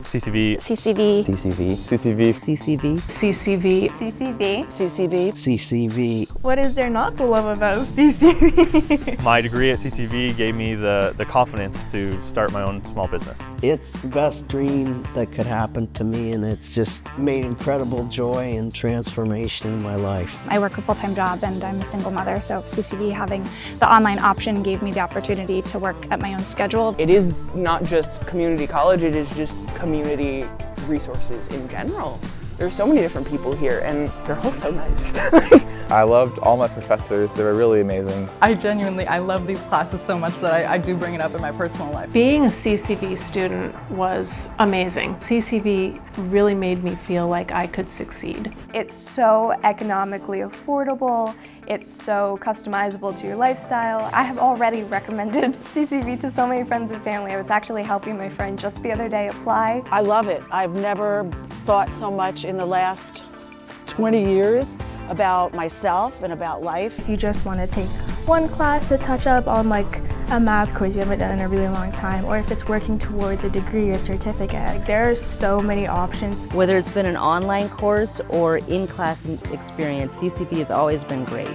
CCV. CCV. CCV. CCV. CCV. CCV. CCV. CCV. CCV. What is there not to love about CCV? My degree at CCV gave me the confidence to start my own small business. It's the best dream that could happen to me, and it's just made incredible joy and transformation in my life. I work a full-time job and I'm a single mother, so CCV having the online option gave me the opportunity to work at my own schedule. It is not just community college, it is just community resources in general. There's so many different people here and they're all so nice. I loved all my professors, they were really amazing. I love these classes so much that I do bring it up in my personal life. Being a CCV student was amazing. CCV really made me feel like I could succeed. It's so economically affordable. It's so customizable to your lifestyle. I have already recommended CCV to so many friends and family. I was actually helping my friend just the other day apply. I love it. I've never thought so much in the last 20 years about myself and about life. If you just want to take one class to touch up on like a math course you haven't done in a really long time, or if it's working towards a degree or certificate, there are so many options. Whether it's been an online course or in-class experience, CCV has always been great.